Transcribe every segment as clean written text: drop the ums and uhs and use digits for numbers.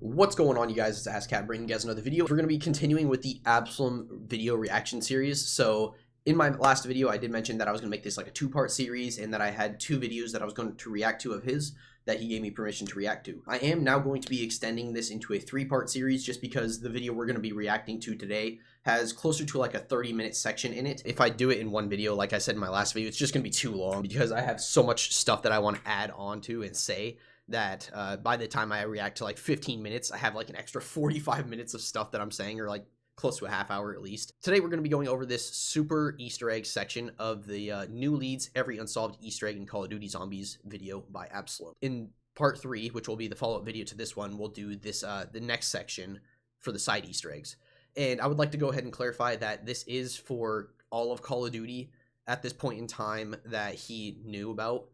What's going on, you guys? It's AskCat bringing you guys another video. We're going to be continuing with the Absoulem video reaction series. So in my last video, I did mention that I was going to make this like a two-part series and that I had two videos that I was going to react to of his that he gave me permission to react to. I am now going to be extending this into a three-part series just because the video we're going to be reacting to today has closer to like a 30-minute section in it. If I do it in one video, like I said in my last video, it's just going to be too long because I have so much stuff that I want to add on to and say that by the time I react to like 15 minutes, I have like an extra 45 minutes of stuff that I'm saying, or like close to a half hour at least. Today, we're going to be going over this super Easter egg section of the new leads, every unsolved Easter egg in Call of Duty Zombies video by Absoulem. In part 3, which will be the follow-up video to this one, we'll do this the next section for the side Easter eggs. And I would like to go ahead and clarify that this is for all of Call of Duty at this point in time that he knew about.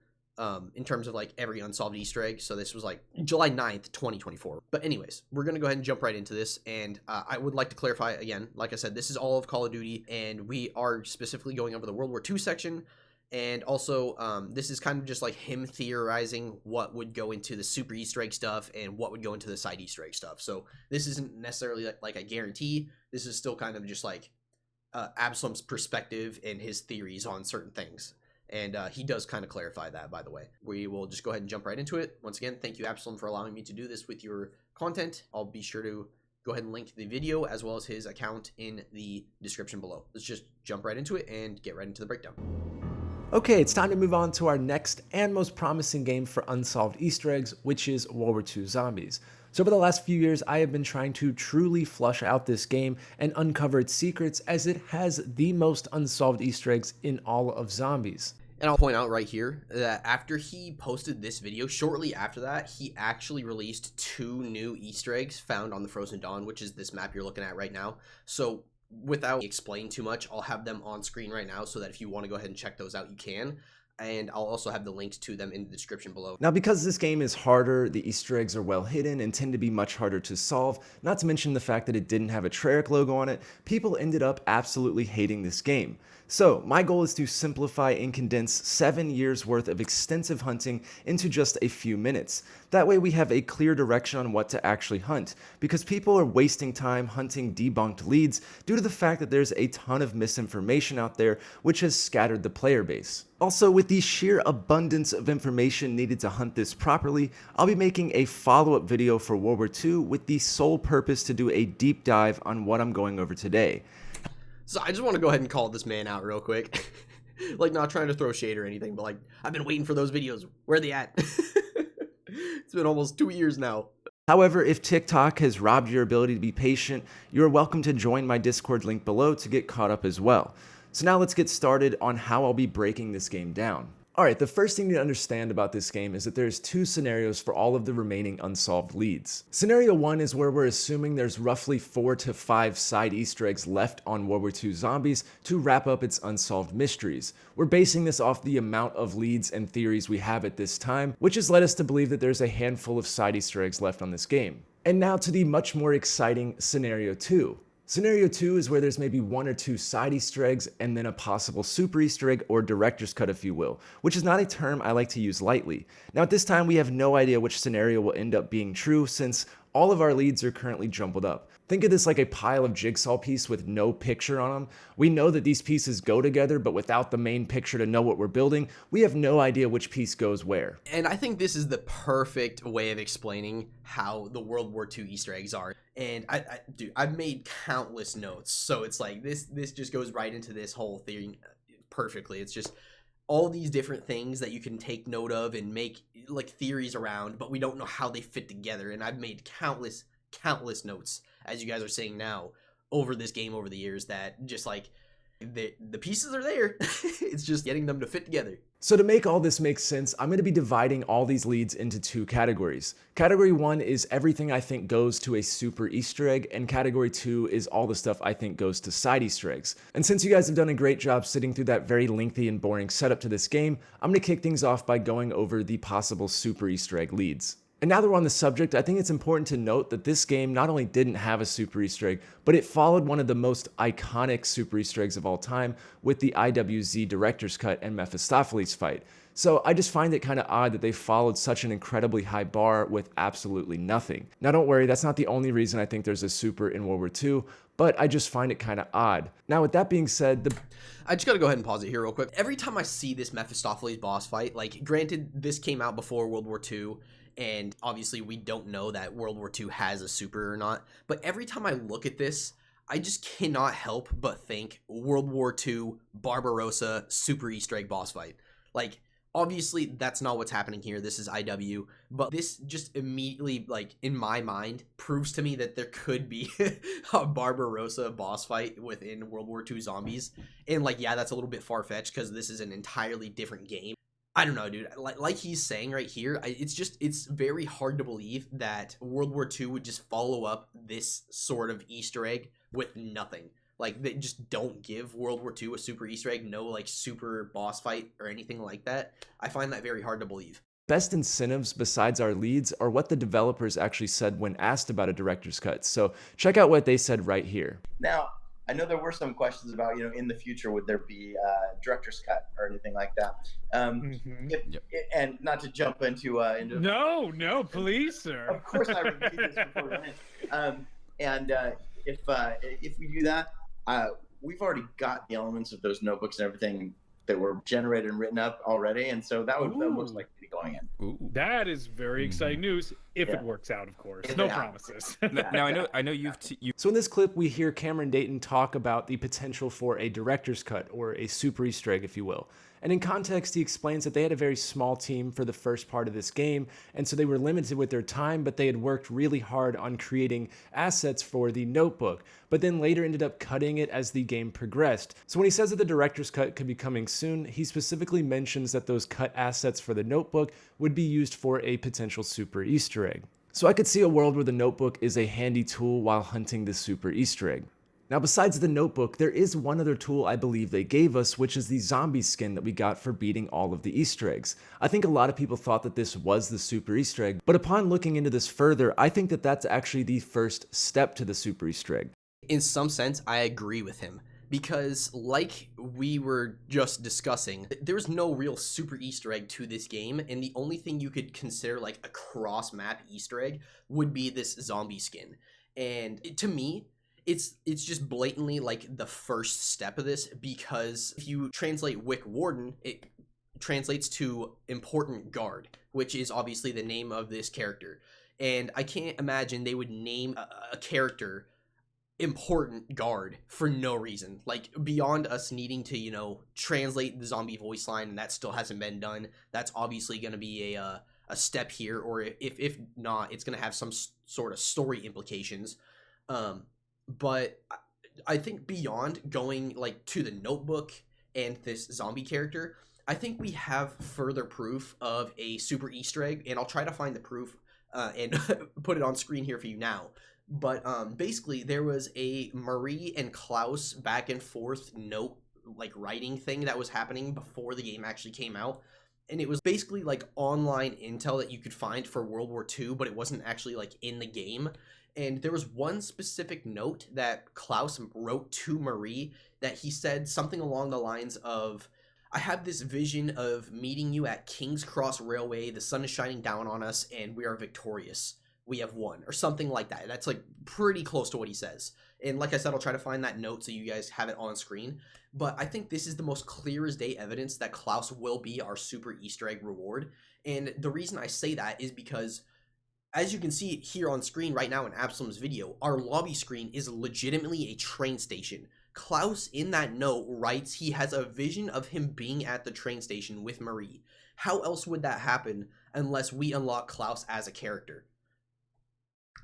In terms of like every unsolved Easter egg. So this was like July 9th, 2024. But anyways, we're going to go ahead and jump right into this. And I would like to clarify again, like I said, this is all of Call of Duty and we are specifically going over the World War II section. And also, this is kind of just like him theorizing what would go into the super Easter egg stuff and what would go into the side Easter egg stuff. So this isn't necessarily like a guarantee. This is still kind of just like Absoulem's perspective and his theories on certain things. And he does kind of clarify that, by the way. We will just go ahead and jump right into it. Once again, thank you, Absoulem, for allowing me to do this with your content. I'll be sure to go ahead and link the video as well as his account in the description below. Let's just jump right into it and get right into the breakdown. Okay, it's time to move on to our next and most promising game for unsolved Easter eggs, which is World War II Zombies. So over the last few years, I have been trying to truly flush out this game and uncover its secrets, as it has the most unsolved Easter eggs in all of Zombies. And I'll point out right here that after he posted this video, shortly after that, he actually released 2 new Easter eggs found on the Frozen Dawn, which is this map you're looking at right now. So without explaining too much, I'll have them on screen right now so that if you want to go ahead and check those out, you can. And I'll also have the links to them in the description below. Now, because this game is harder, the Easter eggs are well hidden and tend to be much harder to solve, not to mention the fact that it didn't have a Treyarch logo on it, people ended up absolutely hating this game. So my goal is to simplify and condense 7 years worth of extensive hunting into just a few minutes. That way we have a clear direction on what to actually hunt, because people are wasting time hunting debunked leads due to the fact that there's a ton of misinformation out there which has scattered the player base. Also, with the sheer abundance of information needed to hunt this properly, I'll be making a follow-up video for World War II with the sole purpose to do a deep dive on what I'm going over today. So I just want to go ahead and call this man out real quick. Like, not trying to throw shade or anything, but like, I've been waiting for those videos. Where are they at? It's been almost 2 years now. However, if TikTok has robbed your ability to be patient, you're welcome to join my Discord link below to get caught up as well. So now let's get started on how I'll be breaking this game down. Alright, the first thing to understand about this game is that there's 2 scenarios for all of the remaining unsolved leads. Scenario 1 is where we're assuming there's roughly 4 to 5 side Easter eggs left on World War II Zombies to wrap up its unsolved mysteries. We're basing this off the amount of leads and theories we have at this time, which has led us to believe that there's a handful of side Easter eggs left on this game. And now to the much more exciting Scenario 2. Scenario 2 is where there's maybe 1 or 2 side Easter eggs and then a possible super Easter egg, or director's cut if you will, which is not a term I like to use lightly. Now at this time we have no idea which scenario will end up being true, since all of our leads are currently jumbled up. Think of this like a pile of jigsaw pieces with no picture on them. We know that these pieces go together, but without the main picture to know what we're building, we have no idea which piece goes where. And I think this is the perfect way of explaining how the World War II Easter eggs are. And dude, I've made countless notes. So it's like this just goes right into this whole theory perfectly. It's just all these different things that you can take note of and make like theories around, but we don't know how they fit together. And I've made countless notes, as you guys are saying now, over this game over the years, that just like the pieces are there. It's just getting them to fit together. So to make all this make sense, I'm going to be dividing all these leads into 2 categories. Category 1 is everything I think goes to a super Easter egg, and category 2 is all the stuff I think goes to side Easter eggs. And since you guys have done a great job sitting through that very lengthy and boring setup to this game, I'm going to kick things off by going over the possible super Easter egg leads. And now that we're on the subject, I think it's important to note that this game not only didn't have a super Easter egg, but it followed one of the most iconic super Easter eggs of all time with the IWZ Director's Cut and Mephistopheles fight. So I just find it kind of odd that they followed such an incredibly high bar with absolutely nothing. Now don't worry, that's not the only reason I think there's a super in World War II, but I just find it kind of odd. Now with that being said, I just gotta go ahead and pause it here real quick. Every time I see this Mephistopheles boss fight, like granted this came out before World War II, and obviously we don't know that World War II has a super or not, but every time I look at this, I just cannot help but think World War II Barbarossa super Easter egg boss fight. Like, obviously that's not what's happening here. This is IW, but this just immediately, like, in my mind proves to me that there could be a Barbarossa boss fight within World War II zombies. And like, yeah, that's a little bit far-fetched because this is an entirely different game. I don't know, dude. Like he's saying right here, it's very hard to believe that World War II would just follow up this sort of Easter egg with nothing. Like, they just don't give World War II a super Easter egg, no, like, super boss fight or anything like that. I find that very hard to believe. best incentives besides our leads are what the developers actually said when asked about a director's cut. So check out what they said right here. Now, I know there were some questions about, in the future, would there be a director's cut or anything like that? And not to jump into No, please, sir. Of course, I reviewed this beforehand. If we do that, we've already got the elements of those notebooks and everything that were generated and written up already, and so that would most likely be going in. Ooh. That is very exciting news if it works out, of course. No promises. Now I know you've So in this clip, we hear Cameron Dayton talk about the potential for a director's cut, or a super Easter egg, if you will. And in context, he explains that they had a very small team for the first part of this game, and so they were limited with their time, but they had worked really hard on creating assets for the notebook, but then later ended up cutting it as the game progressed. So when he says that the director's cut could be coming soon, he specifically mentions that those cut assets for the notebook would be used for a potential super Easter egg. So I could see a world where the notebook is a handy tool while hunting the super Easter egg. Now, besides the notebook, there is one other tool I believe they gave us, which is the zombie skin that we got for beating all of the Easter eggs. I think a lot of people thought that this was the super Easter egg, but upon looking into this further, I think that that's actually the first step to the super Easter egg. In some sense, I agree with him, because like we were just discussing, there's no real super Easter egg to this game, and the only thing you could consider like a cross-map Easter egg would be this zombie skin. And to me, it's just blatantly like the first step of this, because if you translate Wick Warden, it translates to important guard, which is obviously the name of this character. And I can't imagine they would name a character important guard for no reason, like beyond us needing to translate the zombie voice line, and that still hasn't been done. That's obviously going to be a step here, or if not, it's going to have some sort of story implications. But I think beyond going like to the notebook and this zombie character, I think we have further proof of a super Easter egg, and I'll try to find the proof and put it on screen here for you now. But basically there was a Marie and Klaus back and forth note like writing thing that was happening before the game actually came out. And it was basically like online intel that you could find for World War II, but it wasn't actually like in the game. And there was one specific note that Klaus wrote to Marie that he said something along the lines of, "I have this vision of meeting you at King's Cross Railway. The sun is shining down on us and we are victorious. We have won," or something like that. That's like pretty close to what he says. And like I said, I'll try to find that note so you guys have it on screen. But I think this is the most clear as day evidence that Klaus will be our super Easter egg reward. And the reason I say that is because, as you can see here on screen right now in Absoulem's video, our lobby screen is legitimately a train station. Klaus in that note writes he has a vision of him being at the train station with Marie. How else would that happen unless we unlock Klaus as a character?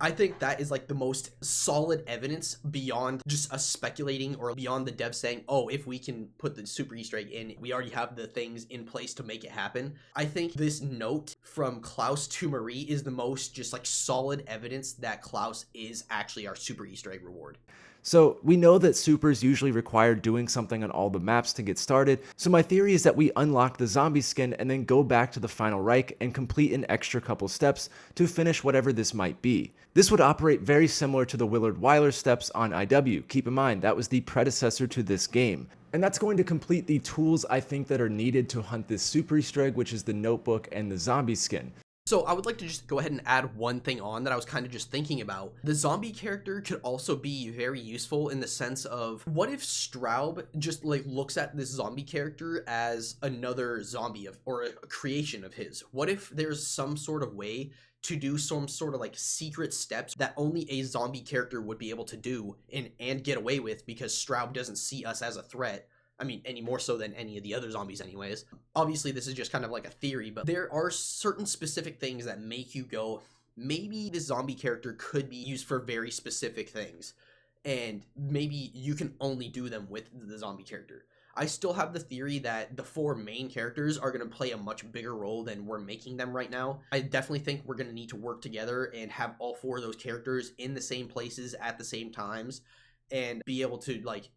I think that is like the most solid evidence beyond just us speculating, or beyond the devs saying, oh, if we can put the super Easter egg in, we already have the things in place to make it happen. I think this note from Klaus to Marie is the most just like solid evidence that Klaus is actually our super Easter egg reward. So we know that supers usually require doing something on all the maps to get started, so my theory is that we unlock the zombie skin and then go back to the final Reich and complete an extra couple steps to finish whatever this might be. This would operate very similar to the Willard Wyler steps on IW. Keep in mind, that was the predecessor to this game. And that's going to complete the tools I think that are needed to hunt this super Easter egg, which is the notebook and the zombie skin. So I would like to just go ahead and add one thing on that I was kind of just thinking about. The zombie character could also be very useful in the sense of, what if Straub just like looks at this zombie character as another zombie or a creation of his? What if there's some sort of way to do some sort of like secret steps that only a zombie character would be able to do and get away with, because Straub doesn't see us as a threat? I mean, any more so than any of the other zombies anyways. Obviously, this is just kind of like a theory, but there are certain specific things that make you go, maybe this zombie character could be used for very specific things, and maybe you can only do them with the zombie character. I still have the theory that the 4 main characters are going to play a much bigger role than we're making them right now. I definitely think we're going to need to work together and have all 4 of those characters in the same places at the same times and be able to, like,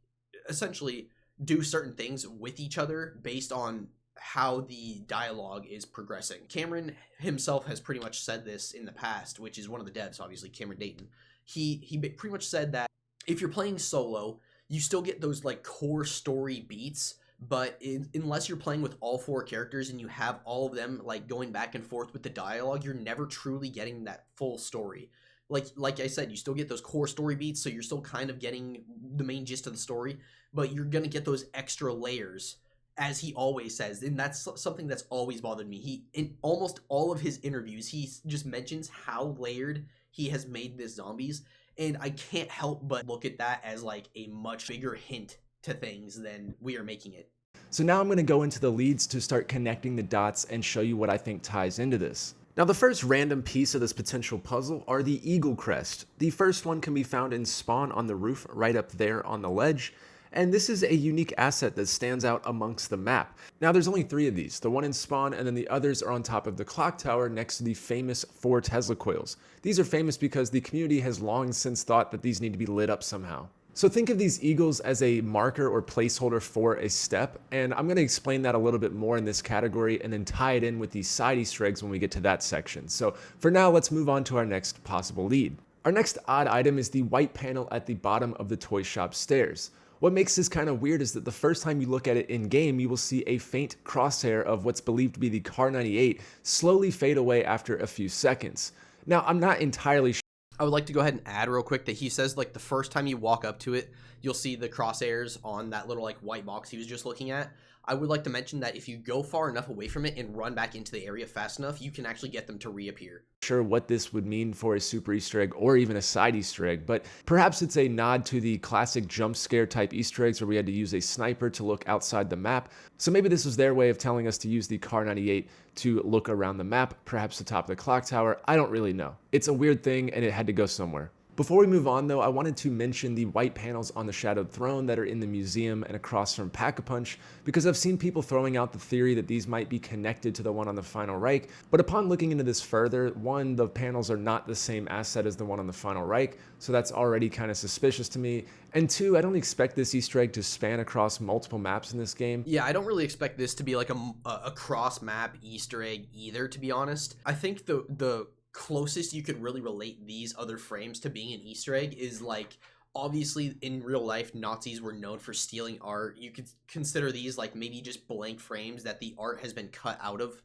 essentially do certain things with each other based on how the dialogue is progressing. Cameron himself has pretty much said this in the past, which is one of the devs, obviously, Cameron Dayton. He pretty much said that if you're playing solo, you still get those like core story beats, but unless you're playing with all 4 characters and you have all of them like going back and forth with the dialogue, you're never truly getting that full story. Like I said, you still get those core story beats, so you're still kind of getting the main gist of the story, but you're going to get those extra layers, as he always says, and that's something that's always bothered me. In almost all of his interviews, he just mentions how layered he has made this zombies, and I can't help but look at that as like a much bigger hint to things than we are making it. So now I'm going to go into the leads to start connecting the dots and show you what I think ties into this. Now, the first random piece of this potential puzzle are the eagle crest. The first one can be found in spawn on the roof right up there on the ledge, and this is a unique asset that stands out amongst the map. Now, there's only 3 of these, the one in spawn, and then the others are on top of the clock tower next to the famous 4 Tesla coils. These are famous because the community has long since thought that these need to be lit up somehow. So think of these eagles as a marker or placeholder for a step, and I'm going to explain that a little bit more in this category and then tie it in with these side Easter eggs when we get to that section. So for now, let's move on to our next possible lead. Our next odd item is the white panel at the bottom of the toy shop stairs. What makes this kind of weird is that the first time you look at it in game, you will see a faint crosshair of what's believed to be the Car 98 slowly fade away after a few seconds. Now, I'm not entirely sure. I would like to go ahead and add real quick that he says like the first time you walk up to it, you'll see the crosshairs on that little like white box he was just looking at. I would like to mention that if you go far enough away from it and run back into the area fast enough, you can actually get them to reappear. Sure what this would mean for a super Easter egg or even a side Easter egg, but perhaps it's a nod to the classic jump scare type Easter eggs where we had to use a sniper to look outside the map. So maybe this was their way of telling us to use the Car 98 to look around the map, perhaps the top of the clock tower. I don't really know. It's a weird thing and it had to go somewhere. Before we move on though, I wanted to mention the white panels on the Shadowed Throne that are in the museum and across from Pack-a-Punch, because I've seen people throwing out the theory that these might be connected to the one on the Final Reich, but upon looking into this further, 1, the panels are not the same asset as the one on the Final Reich, so that's already kind of suspicious to me, and 2, I don't expect this Easter egg to span across multiple maps in this game. Yeah, I don't really expect this to be like a cross-map Easter egg either, to be honest. I think the closest you could really relate these other frames to being an Easter egg is like, obviously in real life Nazis were known for stealing art. You could consider these like maybe just blank frames that the art has been cut out of.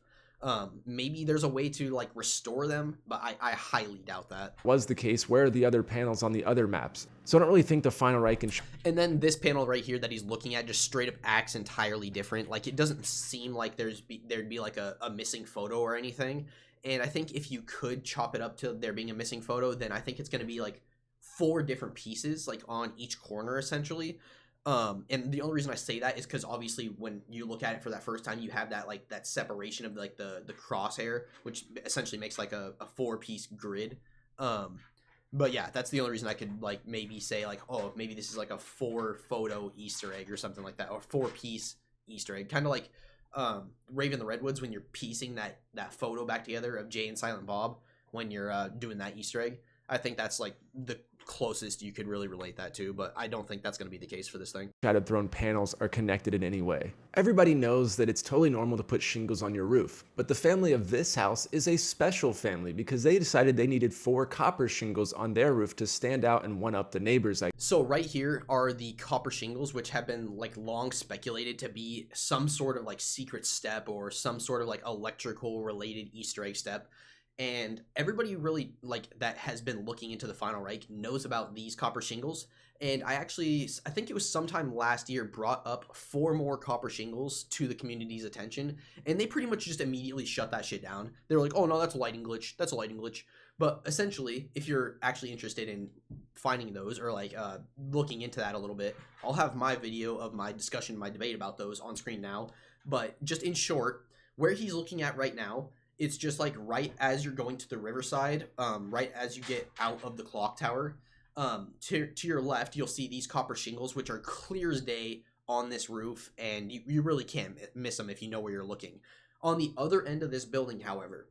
Maybe there's a way to like restore them, but I highly doubt that. Was the case. Where are the other panels on the other maps? So I don't really think the Final Reich and then this panel right here that he's looking at just straight up acts entirely different. Like it doesn't seem like there'd be like a missing photo or anything. And I think if you could chop it up to there being a missing photo, then I think it's going to be like 4 different pieces, like on each corner essentially. And the only reason I say that is because obviously when you look at it for that first time, you have that like that separation of like the crosshair, which essentially makes like a 4-piece grid. But yeah, that's the only reason I could like maybe say like, oh, maybe this is like a 4-photo Easter egg or something like that, or 4-piece Easter egg, kind of like Raven the Redwoods when you're piecing that photo back together of Jay and Silent Bob when you're doing that Easter egg. I think that's like the closest you could really relate that to, but I don't think that's going to be the case for this thing. Shattered thrown panels are connected in any way. Everybody knows that it's totally normal to put shingles on your roof, but the family of this house is a special family because they decided they needed 4 copper shingles on their roof to stand out and one up the neighbors. So right here are the copper shingles, which have been like long speculated to be some sort of like secret step or some sort of like electrical related Easter egg step. And everybody really like that has been looking into the Final Reich knows about these copper shingles. And I think it was sometime last year, brought up 4 more copper shingles to the community's attention, and they pretty much just immediately shut that shit down. They were like, oh no, that's a lighting glitch, that's a lighting glitch. But essentially, if you're actually interested in finding those or like looking into that a little bit, I'll have my video of my discussion, my debate about those on screen now. But just in short, where he's looking at right now, it's just like right as you're going to the riverside, right as you get out of the clock tower, to your left, you'll see these copper shingles, which are clear as day on this roof, and you really can't miss them if you know where you're looking. On the other end of this building, however,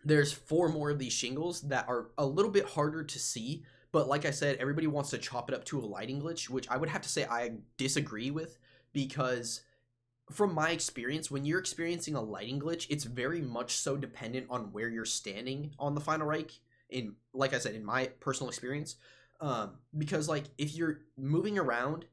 there's 4 more of these shingles that are a little bit harder to see, but like I said, everybody wants to chop it up to a lighting glitch, which I would have to say I disagree with, because from my experience, when you're experiencing a lighting glitch, it's very much so dependent on where you're standing on the Final Reich, like I said, in my personal experience, because like if you're moving around,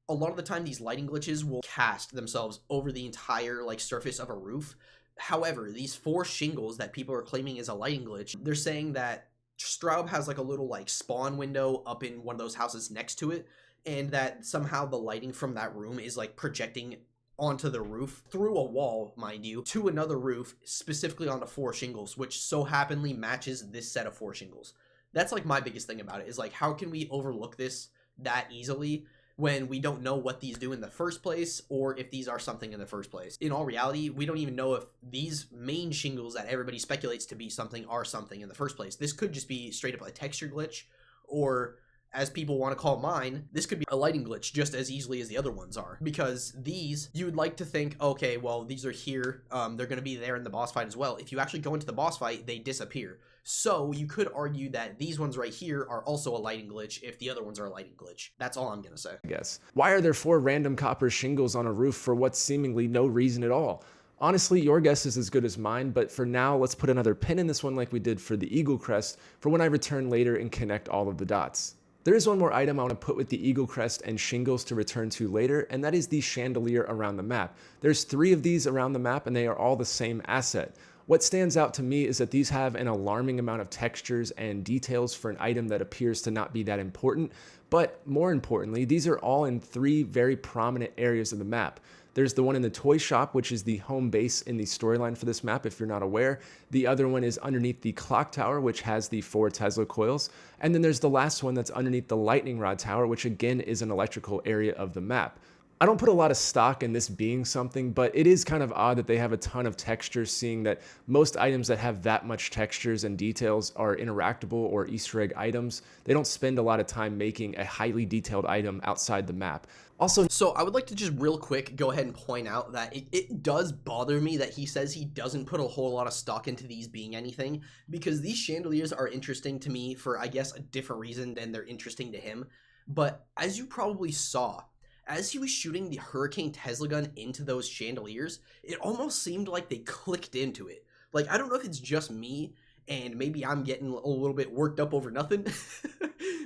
a lot of the time these lighting glitches will cast themselves over the entire like surface of a roof. However, these 4 shingles that people are claiming is a lighting glitch, they're saying that Straub has like a little like spawn window up in one of those houses next to it, and that somehow the lighting from that room is like projecting onto the roof through a wall, mind you, to another roof, specifically onto 4 shingles, which so happenly matches this set of 4 shingles. That's like my biggest thing about it, is like, how can we overlook this that easily when we don't know what these do in the first place, or if these are something in the first place? In all reality, we don't even know if these main shingles that everybody speculates to be something are something in the first place. This could just be straight up a texture glitch, or as people want to call mine, this could be a lighting glitch just as easily as the other ones are. Because these, you would like to think, okay, well, these are here, they're going to be there in the boss fight as well. If you actually go into the boss fight, they disappear. So you could argue that these ones right here are also a lighting glitch if the other ones are a lighting glitch. That's all I'm going to say. I guess. Why are there 4 random copper shingles on a roof for what's seemingly no reason at all? Honestly, your guess is as good as mine, but for now, let's put another pin in this one like we did for the Eagle Crest for when I return later and connect all of the dots. There is one more item I want to put with the Eagle Crest and shingles to return to later, and that is the chandelier around the map. There's 3 of these around the map, and they are all the same asset. What stands out to me is that these have an alarming amount of textures and details for an item that appears to not be that important, but more importantly, these are all in 3 very prominent areas of the map. There's the one in the toy shop, which is the home base in the storyline for this map, if you're not aware. The other one is underneath the clock tower, which has the 4 Tesla coils. And then there's the last one that's underneath the lightning rod tower, which again is an electrical area of the map. I don't put a lot of stock in this being something, but it is kind of odd that they have a ton of textures, seeing that most items that have that much textures and details are interactable or Easter egg items. They don't spend a lot of time making a highly detailed item outside the map. Also, so I would like to just real quick go ahead and point out that it does bother me that he says he doesn't put a whole lot of stock into these being anything, because these chandeliers are interesting to me for, I guess, a different reason than they're interesting to him. But as you probably saw, as he was shooting the Hurricane Tesla gun into those chandeliers, it almost seemed like they clicked into it. Like, I don't know if it's just me, and maybe I'm getting a little bit worked up over nothing,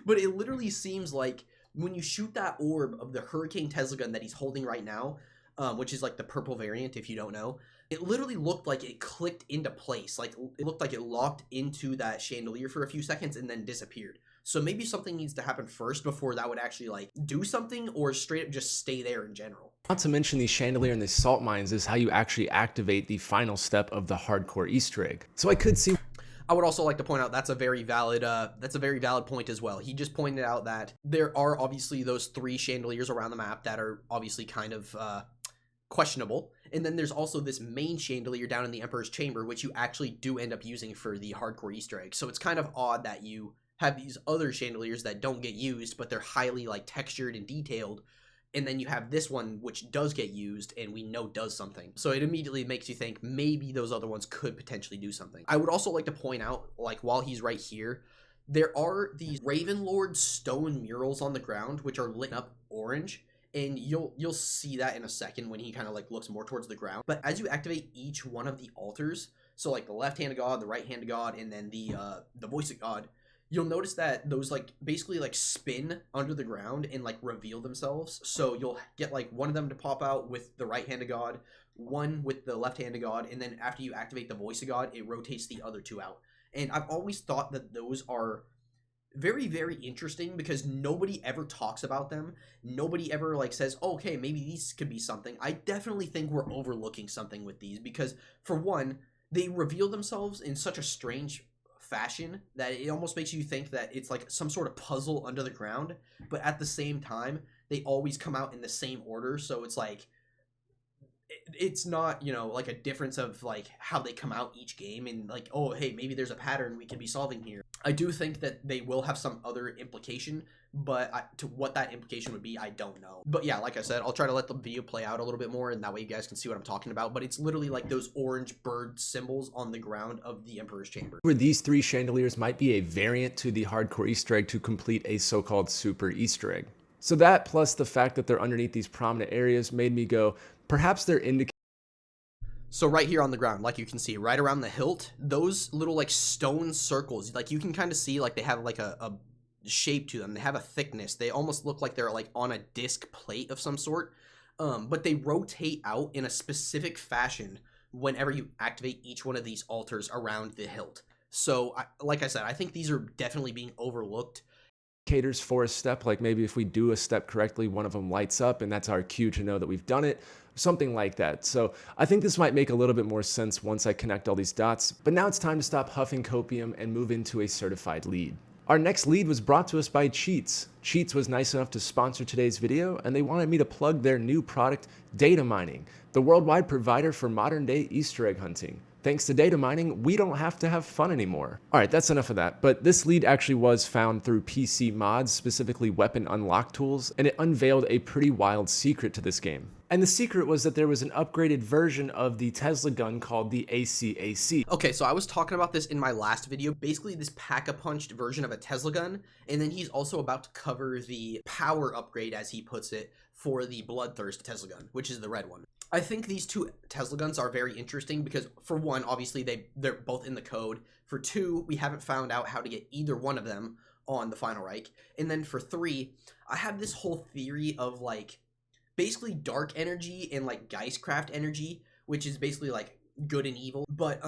but it literally seems like when you shoot that orb of the Hurricane Tesla gun that he's holding right now, which is like the purple variant, if you don't know, it literally looked like it clicked into place. Like, it looked like it locked into that chandelier for a few seconds and then disappeared. So maybe something needs to happen first before that would actually like do something, or straight up just stay there in general. Not to mention the chandelier and the salt mines is how you actually activate the final step of the hardcore Easter egg. So I could see. I would also like to point out that's a very valid point as well. He just pointed out that there are obviously those 3 chandeliers around the map that are obviously kind of questionable, and then there's also this main chandelier down in the Emperor's Chamber, which you actually do end up using for the hardcore Easter egg. So it's kind of odd that you have these other chandeliers that don't get used, but they're highly like textured and detailed, and then you have this one which does get used and we know does something. So it immediately makes you think maybe those other ones could potentially do something. I would also like to point out, like, while he's right here, there are these Ravenlord stone murals on the ground, which are lit up orange. And you'll see that in a second when he kind of like looks more towards the ground. But as you activate each one of the altars, so like the left hand of God, the right hand of God, and then the voice of God, you'll notice that those like basically like spin under the ground and like reveal themselves. So you'll get like one of them to pop out with the right hand of God, one with the left hand of God, and then after you activate the voice of God, it rotates the other two out. And I've always thought that those are very, very interesting because nobody ever talks about them. Nobody ever like says, oh, okay, maybe these could be something. I definitely think we're overlooking something with these because, for one, they reveal themselves in such a strange fashion that it almost makes you think that it's like some sort of puzzle under the ground, but at the same time they always come out in the same order, so it's like it's not, you know, like a difference of like how they come out each game and like, oh hey, maybe there's a pattern we could be solving here. I do think that they will have some other implication, but to what that implication would be, I don't know. But yeah, like I said, I'll try to let the video play out a little bit more and that way you guys can see what I'm talking about. But it's literally like those orange bird symbols on the ground of the Emperor's Chamber. Where these 3 chandeliers might be a variant to the hardcore Easter egg to complete a so-called super Easter egg. So that plus the fact that they're underneath these prominent areas made me go, perhaps they're indicating. So right here on the ground, like you can see right around the hilt, those little like stone circles, like you can kind of see like they have like a shape to them. They have a thickness. They almost look like they're like on a disc plate of some sort. But they rotate out in a specific fashion whenever you activate each one of these altars around the hilt. So like I said, I think these are definitely being overlooked. Caters for a step, like maybe if we do a step correctly, one of them lights up and that's our cue to know that we've done it, something like that. So I think this might make a little bit more sense once I connect all these dots. But now it's time to stop huffing copium and move into a certified lead. Our next lead was brought to us by Cheats. Cheats was nice enough to sponsor today's video, and they wanted me to plug their new product, data mining, the worldwide provider for modern day Easter egg hunting. Thanks to data mining, we don't have to have fun anymore. All right, that's enough of that. But this lead actually was found through PC mods, specifically weapon unlock tools, and it unveiled a pretty wild secret to this game. And the secret was that there was an upgraded version of the Tesla gun called the ACAC. Okay, so I was talking about this in my last video. Basically, this pack-a-punched version of a Tesla gun, and then he's also about to cover the power upgrade, as he puts it, for the Bloodthirst Tesla gun, which is the red one. I think these two Tesla guns are very interesting because, for one, obviously they're both in the code. For two, we haven't found out how to get either one of them on the Final Reich. And then for three, I have this whole theory of like basically dark energy and like Geistcraft energy, which is basically like good and evil. But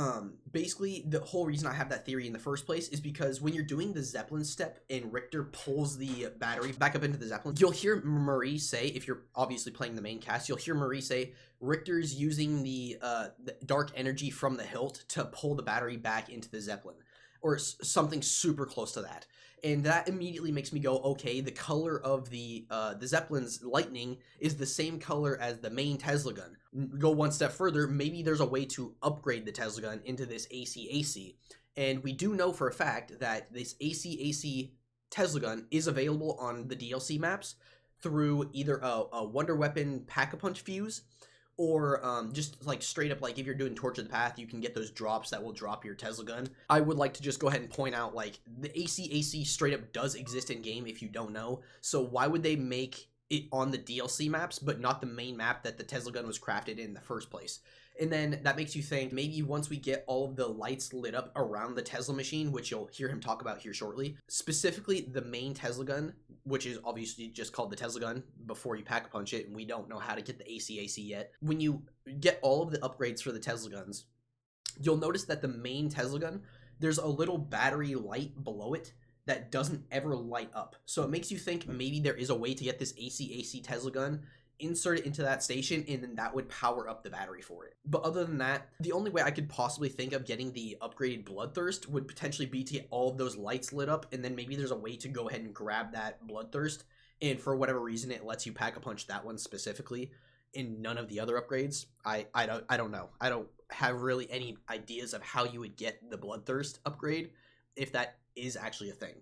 basically the whole reason I have that theory in the first place is because when you're doing the Zeppelin step and Richter pulls the battery back up into the Zeppelin, you'll hear Marie say, if you're obviously playing the main cast, you'll hear Marie say Richter's using the dark energy from the hilt to pull the battery back into the Zeppelin, or something super close to that. And that immediately makes me go, okay, the color of the Zeppelin's lightning is the same color as the main Tesla gun. Go one step further, maybe there's a way to upgrade the Tesla gun into this ACAC. And we do know for a fact that this ACAC Tesla gun is available on the DLC maps through either a Wonder Weapon Pack-a-Punch fuse, or just like straight up, like if you're doing Torch of the Path, you can get those drops that will drop your Tesla gun. I would like to just go ahead and point out, like, the ACAC straight up does exist in game if you don't know. So why would they make it on the DLC maps but not the main map that the Tesla gun was crafted in the first place? And then that makes you think maybe once we get all of the lights lit up around the Tesla machine, which you'll hear him talk about here shortly, specifically the main Tesla gun, which is obviously just called the Tesla gun before you pack-a-punch it, and we don't know how to get the ACAC yet. When you get all of the upgrades for the Tesla guns, you'll notice that the main Tesla gun, there's a little battery light below it that doesn't ever light up. So it makes you think maybe there is a way to get this ACAC Tesla gun, insert it into that station, and then that would power up the battery for it. But other than that, the only way I could possibly think of getting the upgraded Bloodthirst would potentially be to get all of those lights lit up, and then maybe there's a way to go ahead and grab that Bloodthirst, and for whatever reason it lets you pack-a-punch that one specifically in none of the other upgrades. I don't know. I don't have really any ideas of how you would get the Bloodthirst upgrade, if that is actually a thing.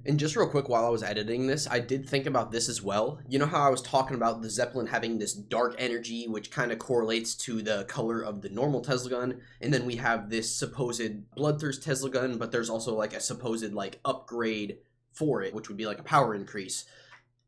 And just real quick, while I was editing this, I did think about this as well. You know how I was talking about the Zeppelin having this dark energy, which kind of correlates to the color of the normal Tesla gun, and then we have this supposed Bloodthirst Tesla gun, but there's also like a supposed like upgrade for it, which would be like a power increase.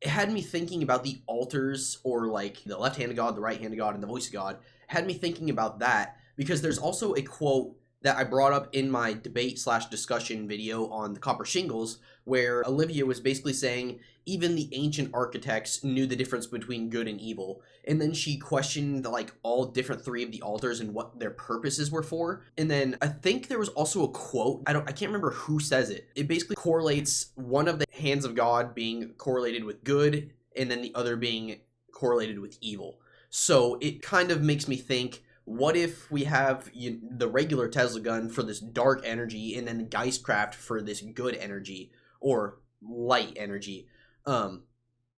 It had me thinking about the altars, or like the left-handed god, the right-handed god, and the voice of god. It had me thinking about that, because there's also a quote that I brought up in my debate/discussion video on the copper shingles, where Olivia was basically saying even the ancient architects knew the difference between good and evil. And then she questioned like all different 3 of the altars and what their purposes were for. And then I think there was also a quote, I can't remember who says it. It basically correlates one of the hands of God being correlated with good, and then the other being correlated with evil. So it kind of makes me think, what if we have the regular Tesla gun for this dark energy, and then the Geistkraft for this good energy, or light energy? And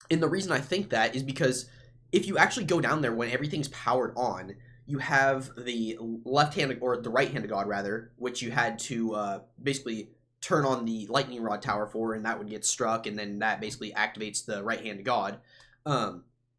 the reason I think that is because if you actually go down there when everything's powered on, you have the left-handed, or the right-handed god rather, which you had to basically turn on the lightning rod tower for, and that would get struck, and then that basically activates the right-handed god.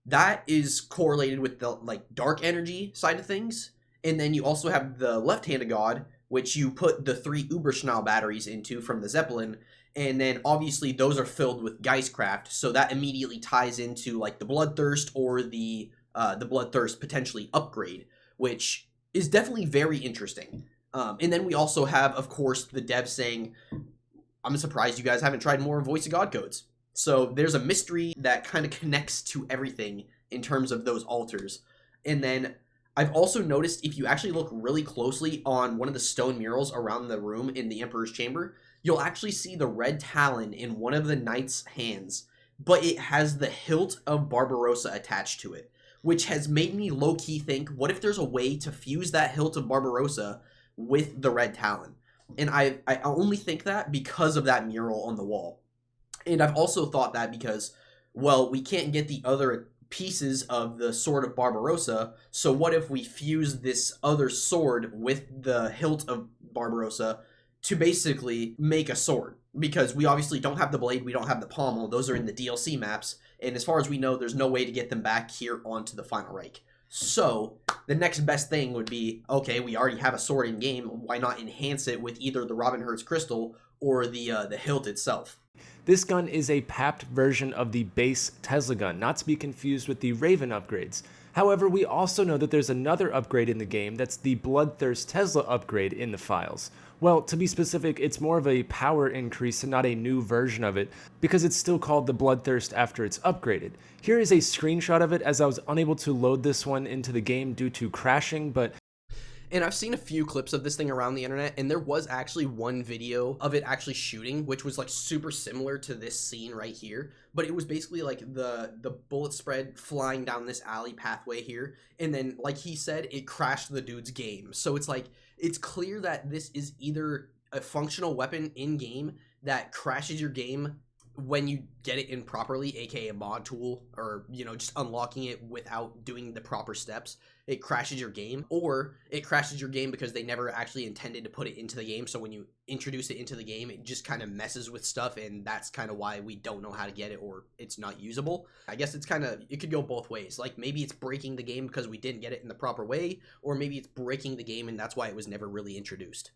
That is correlated with the like dark energy side of things. And then you also have the left-handed god, which you put the 3 Uberschnall batteries into from the Zeppelin, and then obviously those are filled with Geistkraft, so that immediately ties into like the Bloodthirst, or the Bloodthirst potentially upgrade, which is definitely very interesting. And then we also have, of course, the devs saying, I'm surprised you guys haven't tried more Voice of God codes. So there's a mystery that kind of connects to everything in terms of those altars. And then I've also noticed, if you actually look really closely on one of the stone murals around the room in the Emperor's Chamber, you'll actually see the red talon in one of the knight's hands, but it has the hilt of Barbarossa attached to it, which has made me low-key think, what if there's a way to fuse that hilt of Barbarossa with the red talon? And I only think that because of that mural on the wall. And I've also thought that because, well, we can't get the other pieces of the sword of Barbarossa, so what if we fuse this other sword with the hilt of Barbarossa to basically make a sword? Because we obviously don't have the blade, we don't have the pommel, those are in the DLC maps, and as far as we know, there's no way to get them back here onto the Final Reich. So the next best thing would be, okay, we already have a sword in game, why not enhance it with either the Robin Hertz crystal or the hilt itself? This gun is a papped version of the base Tesla gun, not to be confused with the Raven upgrades. However, we also know that there's another upgrade in the game that's the Bloodthirst Tesla upgrade in the files. Well, to be specific, it's more of a power increase and not a new version of it, because it's still called the Bloodthirst after it's upgraded. Here is a screenshot of it, as I was unable to load this one into the game due to crashing, but and I've seen a few clips of this thing around the internet, and there was actually one video of it actually shooting, which was like super similar to this scene right here. But it was basically like the bullet spread flying down this alley pathway here, and then like he said, it crashed the dude's game. So it's like, it's clear that this is either a functional weapon in game that crashes your game when you get it in properly, aka a mod tool, or just unlocking it without doing the proper steps, it crashes your game, or it crashes your game because they never actually intended to put it into the game, so when you introduce it into the game, it just kind of messes with stuff, and that's kind of why we don't know how to get it, or it's not usable. I guess it's it could go both ways. Like, maybe it's breaking the game because we didn't get it in the proper way, or maybe it's breaking the game and that's why it was never really introduced.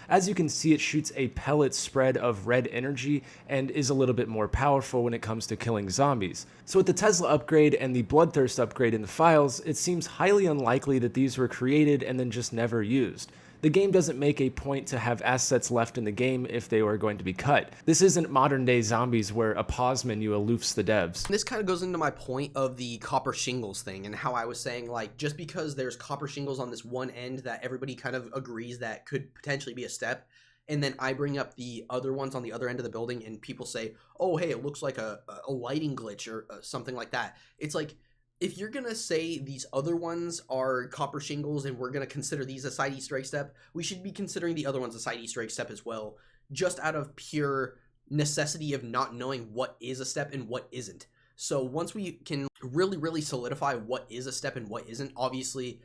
As you can see, it shoots a pellet spread of red energy and is a little bit more powerful when it comes to killing zombies. So with the Tesla upgrade and the Bloodthirst upgrade in the files, it seems highly unlikely that these were created and then just never used. The game doesn't make a point to have assets left in the game if they were going to be cut. This isn't modern day zombies where a pause menu aloofs the devs. This kind of goes into my point of the copper shingles thing, and how I was saying, like, just because there's copper shingles on this one end that everybody kind of agrees that could potentially be a step, and then I bring up the other ones on the other end of the building and people say, oh hey, it looks like a lighting glitch or something like that. It's like, if you're going to say these other ones are copper shingles and we're going to consider these a side Easter egg step, we should be considering the other ones a side Easter egg step as well, just out of pure necessity of not knowing what is a step and what isn't. So once we can really solidify what is a step and what isn't, obviously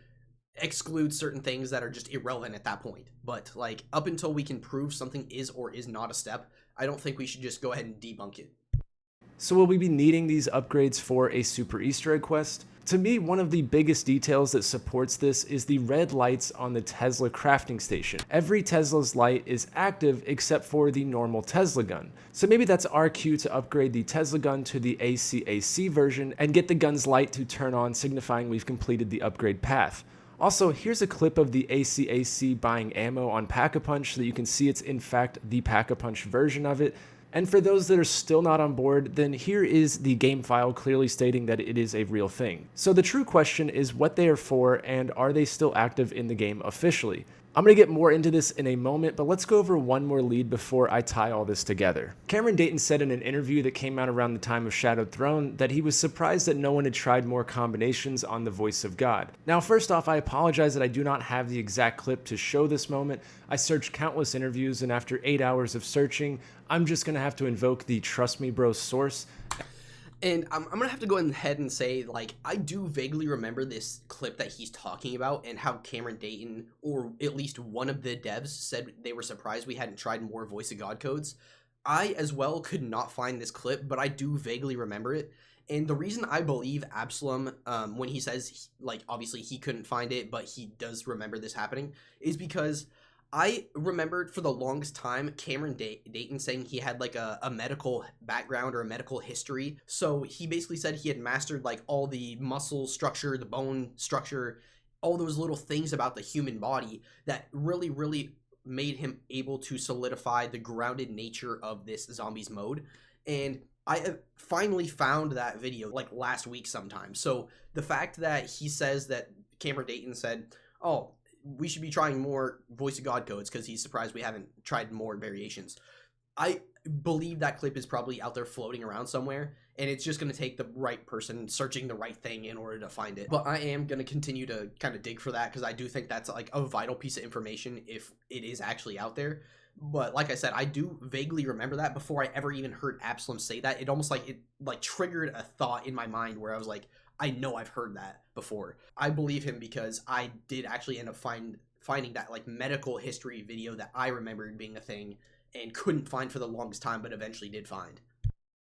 exclude certain things that are just irrelevant at that point. But like, up until we can prove something is or is not a step, I don't think we should just go ahead and debunk it. So will we be needing these upgrades for a super Easter egg quest? To me, one of the biggest details that supports this is the red lights on the Tesla crafting station. Every Tesla's light is active except for the normal Tesla gun. So maybe that's our cue to upgrade the Tesla gun to the ACAC version and get the gun's light to turn on, signifying we've completed the upgrade path. Also, here's a clip of the ACAC buying ammo on Pack-a-Punch so that you can see it's in fact the Pack-a-Punch version of it. And for those that are still not on board, then here is the game file clearly stating that it is a real thing. So the true question is what they are for, and are they still active in the game officially? I'm going to get more into this in a moment, but let's go over one more lead before I tie all this together. Cameron Dayton said in an interview that came out around the time of Shadowed Throne that he was surprised that no one had tried more combinations on the voice of God. Now, first off, I apologize that I do not have the exact clip to show this moment. I searched countless interviews, and after 8 hours of searching, I'm just going to have to invoke the Trust Me Bro source. And I'm going to have to go ahead and say, like, I do vaguely remember this clip that he's talking about and how Cameron Dayton, or at least one of the devs, said they were surprised we hadn't tried more Voice of God codes. I, as well, could not find this clip, but I do vaguely remember it. And the reason I believe Absoulem, when he says, like, obviously he couldn't find it, but he does remember this happening, is because I remembered for the longest time Cameron Dayton saying he had like a medical background or a medical history. So he basically said he had mastered like all the muscle structure, the bone structure, all those little things about the human body that really, really made him able to solidify the grounded nature of this zombies mode. And I finally found that video like last week sometime. So the fact that he says that Cameron Dayton said, oh, we should be trying more Voice of God codes because he's surprised we haven't tried more variations. I believe that clip is probably out there floating around somewhere, and it's just going to take the right person searching the right thing in order to find it. But I am going to continue to kind of dig for that because I do think that's like a vital piece of information if it is actually out there. But like I said, I do vaguely remember that before I ever even heard Absoulem say that. It almost like it like triggered a thought in my mind where I was like, I know I've heard that before. I believe him because I did actually end up finding that like medical history video that I remembered being a thing and couldn't find for the longest time, but eventually did find.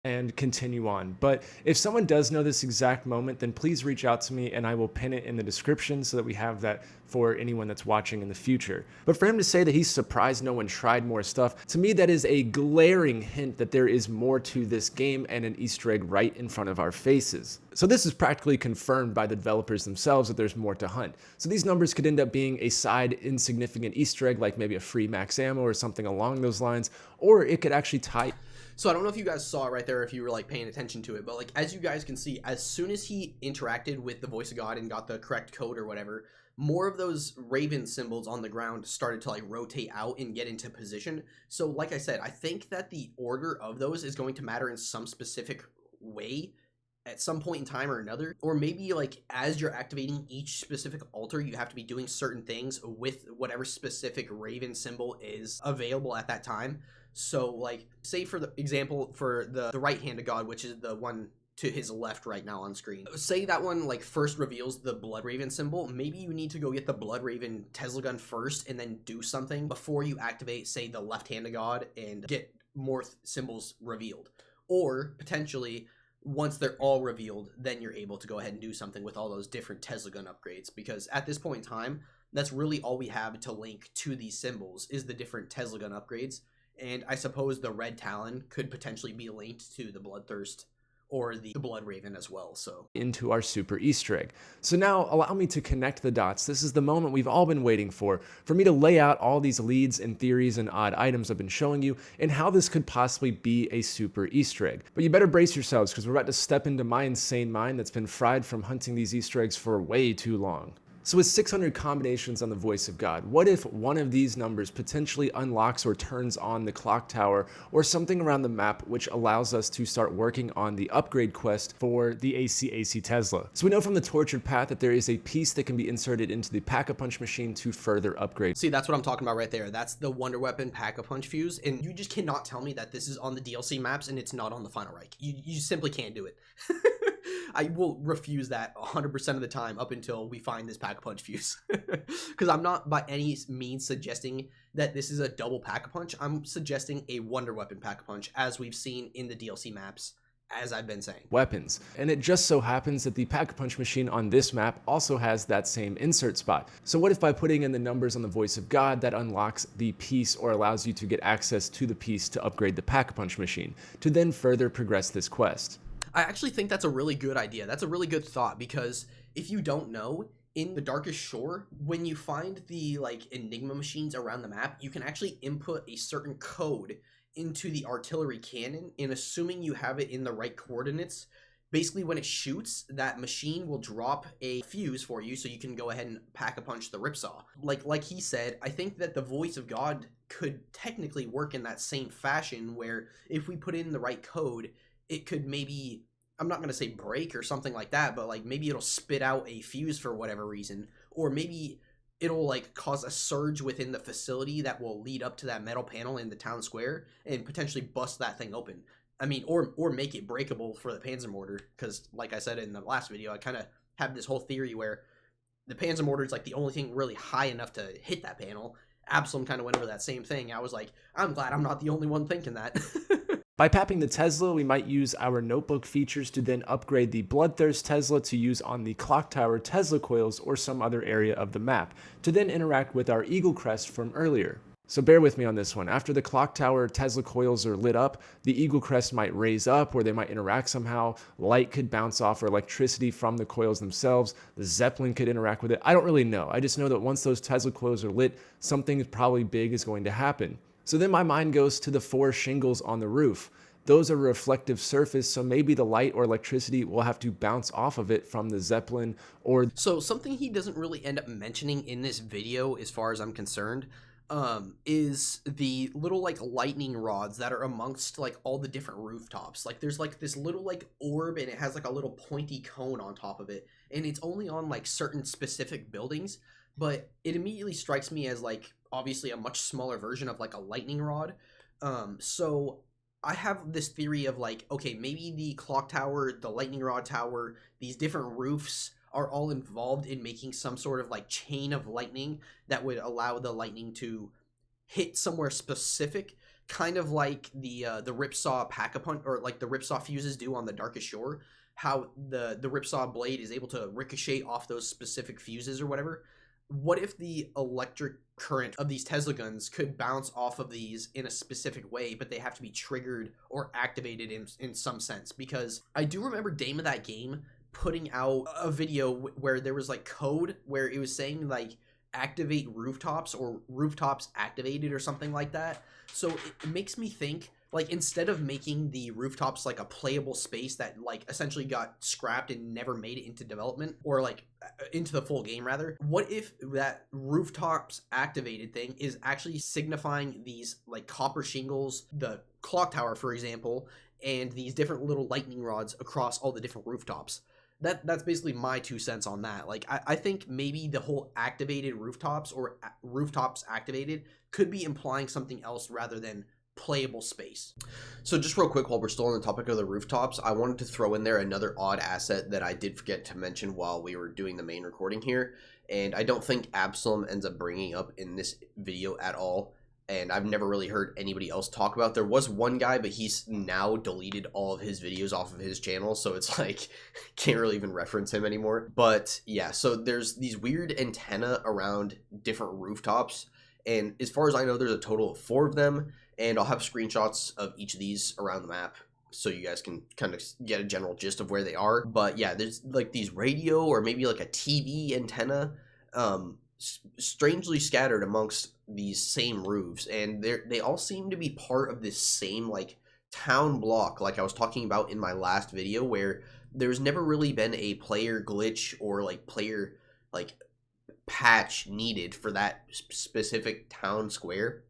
And continue on. But if someone does know this exact moment, then please reach out to me and I will pin it in the description so that we have that for anyone that's watching in the future. But for him to say that he's surprised no one tried more stuff, to me that is a glaring hint that there is more to this game and an Easter egg right in front of our faces. So this is practically confirmed by the developers themselves that there's more to hunt. So these numbers could end up being a side insignificant Easter egg like maybe a free max ammo or something along those lines, or it could actually tie. So I don't know if you guys saw it right there, if you were like paying attention to it, but like as you guys can see, as soon as he interacted with the Voice of God and got the correct code or whatever, more of those raven symbols on the ground started to like rotate out and get into position. So like I said, I think that the order of those is going to matter in some specific way at some point in time or another, or maybe like as you're activating each specific altar, you have to be doing certain things with whatever specific raven symbol is available at that time. So like say for the example for the right hand of God, which is the one to his left right now on screen, say that one like first reveals the blood raven symbol, maybe you need to go get the blood raven Tesla gun first and then do something before you activate say the left hand of God and get more symbols revealed. Or potentially once they're all revealed, then you're able to go ahead and do something with all those different Tesla gun upgrades, because at this point in time that's really all we have to link to these symbols is the different Tesla gun upgrades. And I suppose the red talon could potentially be linked to the bloodthirst or the blood raven as well. So into our super Easter egg. So now allow me to connect the dots. This is the moment we've all been waiting for me to lay out all these leads and theories and odd items I've been showing you and how this could possibly be a super Easter egg. But you better brace yourselves because we're about to step into my insane mind that's been fried from hunting these Easter eggs for way too long. So with 600 combinations on the Voice of God, what if one of these numbers potentially unlocks or turns on the clock tower or something around the map which allows us to start working on the upgrade quest for the ACAC Tesla? So we know from the tortured path that there is a piece that can be inserted into the Pack-a-Punch machine to further upgrade. See, that's what I'm talking about right there. That's the Wonder Weapon Pack-a-Punch fuse, and you just cannot tell me that this is on the DLC maps and it's not on the Final Reich. You simply can't do it. I will refuse that 100% of the time up until we find this Pack-a-Punch fuse. Because I'm not by any means suggesting that this is a double Pack-a-Punch. I'm suggesting a Wonder Weapon Pack-a-Punch, as we've seen in the DLC maps, as I've been saying. Weapons. And it just so happens that the Pack-a-Punch machine on this map also has that same insert spot. So what if by putting in the numbers on the Voice of God that unlocks the piece or allows you to get access to the piece to upgrade the Pack-a-Punch machine to then further progress this quest? I actually think that's a really good idea. That's a really good thought, because if you don't know, in the Darkest Shore, when you find the like Enigma machines around the map, you can actually input a certain code into the artillery cannon, and assuming you have it in the right coordinates, basically when it shoots, that machine will drop a fuse for you, so you can go ahead and Pack-a-Punch the Ripsaw. Like he said, I think that the Voice of God could technically work in that same fashion, where if we put in the right code, it could maybe, I'm not going to say break or something like that, but like maybe it'll spit out a fuse for whatever reason, or maybe it'll like cause a surge within the facility that will lead up to that metal panel in the town square and potentially bust that thing open. I mean, or make it breakable for the Panzer Mortar, because like I said in the last video, I kind of have this whole theory where the Panzer Mortar is like the only thing really high enough to hit that panel. Absoulem kind of went over that same thing. I was like, I'm glad I'm not the only one thinking that. By papping the Tesla, we might use our notebook features to then upgrade the Bloodthirst Tesla to use on the Clock Tower Tesla coils or some other area of the map, to then interact with our Eagle Crest from earlier. So bear with me on this one. After the Clock Tower Tesla coils are lit up, the Eagle Crest might raise up, or they might interact somehow. Light could bounce off, or electricity from the coils themselves. The Zeppelin could interact with it. I don't really know. I just know that once those Tesla coils are lit, something probably big is going to happen. So then my mind goes to the 4 shingles on the roof. Those are a reflective surface, so maybe the light or electricity will have to bounce off of it from the Zeppelin or... So something he doesn't really end up mentioning in this video, as far as I'm concerned, is the little like lightning rods that are amongst like all the different rooftops. Like there's like this little like orb, and it has like a little pointy cone on top of it, and it's only on like certain specific buildings, but it immediately strikes me as like obviously a much smaller version of like a lightning rod. So I have this theory of like, okay, maybe the clock tower, the lightning rod tower, these different roofs are all involved in making some sort of like chain of lightning that would allow the lightning to hit somewhere specific, kind of like the Ripsaw Pack-a-Punch, or like the Ripsaw fuses do on the Darkest Shore, how the Ripsaw blade is able to ricochet off those specific fuses or whatever. What if the electric current of these Tesla guns could bounce off of these in a specific way, but they have to be triggered or activated in some sense? Because I do remember Dame of That Game putting out a video where there was like code where it was saying like activate rooftops or rooftops activated or something like that. So it makes me think, like, instead of making the rooftops like a playable space that like essentially got scrapped and never made it into development, or like into the full game rather, what if that rooftops activated thing is actually signifying these like copper shingles, the clock tower for example, and these different little lightning rods across all the different rooftops? That's basically my 2 cents on that. Like, I think maybe the whole activated rooftops or rooftops activated could be implying something else rather than playable space. So just real quick, while we're still on the topic of the rooftops, I wanted to throw in there another odd asset that I did forget to mention while we were doing the main recording here, and I don't think Absoulem ends up bringing up in this video at all, and I've never really heard anybody else talk about. There was one guy, but he's now deleted all of his videos off of his channel, so it's like, can't really even reference him anymore. But yeah, so there's these weird antenna around different rooftops, and as far as I know, there's a total of 4 of them, and I'll have screenshots of each of these around the map so you guys can kind of get a general gist of where they are. But yeah, there's like these radio or maybe like a TV antenna strangely scattered amongst these same roofs, and they all seem to be part of this same like town block, like I was talking about in my last video, where there's never really been a player glitch or like player like patch needed for that specific town square.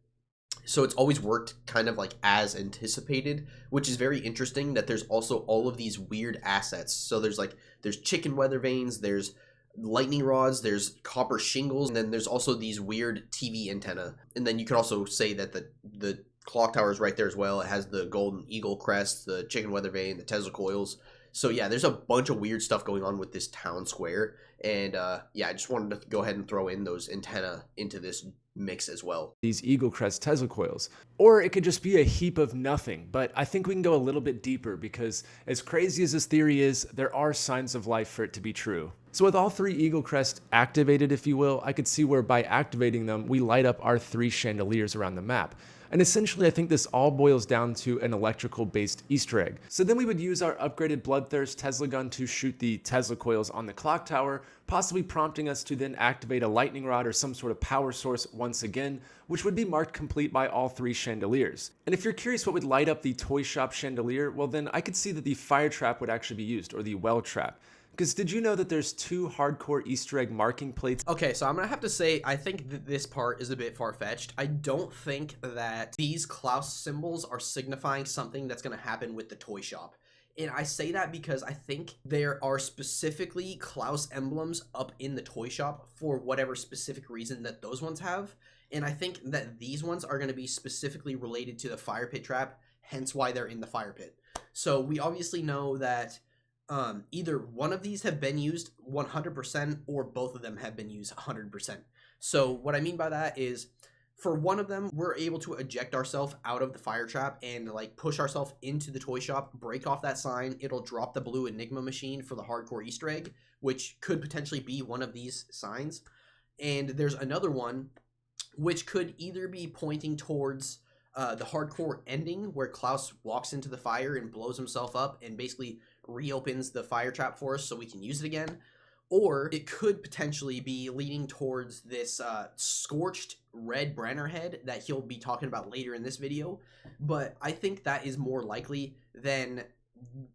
So it's always worked kind of like as anticipated, which is very interesting that there's also all of these weird assets. So there's chicken weather vanes, there's lightning rods, there's copper shingles, and then there's also these weird TV antenna. And then you could also say that the clock tower is right there as well. It has the golden eagle crest, the chicken weather vane, the Tesla coils. So yeah, there's a bunch of weird stuff going on with this town square, and yeah, I just wanted to go ahead and throw in those antenna into this mix as well. These Eagle Crest Tesla coils. Or it could just be a heap of nothing, but I think we can go a little bit deeper because as crazy as this theory is, there are signs of life for it to be true. So with all 3 Eagle Crest activated, if you will, I could see where by activating them, we light up our 3 chandeliers around the map. And essentially, I think this all boils down to an electrical-based Easter egg. So then we would use our upgraded Bloodthirst Tesla gun to shoot the Tesla coils on the clock tower, possibly prompting us to then activate a lightning rod or some sort of power source once again, which would be marked complete by all 3 chandeliers. And if you're curious what would light up the toy shop chandelier, well then I could see that the fire trap would actually be used, or the well trap. Because did you know that there's 2 hardcore Easter egg marking plates? Okay, so I'm gonna have to say, I think that this part is a bit far-fetched. I don't think that these Klaus symbols are signifying something that's gonna happen with the toy shop. And I say that because I think there are specifically Klaus emblems up in the toy shop for whatever specific reason that those ones have. And I think that these ones are gonna be specifically related to the fire pit trap, hence why they're in the fire pit. So we obviously know that either one of these have been used 100% or both of them have been used 100%. So what I mean by that is, for one of them, we're able to eject ourselves out of the fire trap and like push ourselves into the toy shop, break off that sign. It'll drop the blue Enigma machine for the hardcore Easter egg, which could potentially be one of these signs. And there's another one which could either be pointing towards the hardcore ending, where Klaus walks into the fire and blows himself up and basically reopens the fire trap for us so we can use it again, or it could potentially be leading towards this scorched red Brenner head that he'll be talking about later in this video. But I think that is more likely than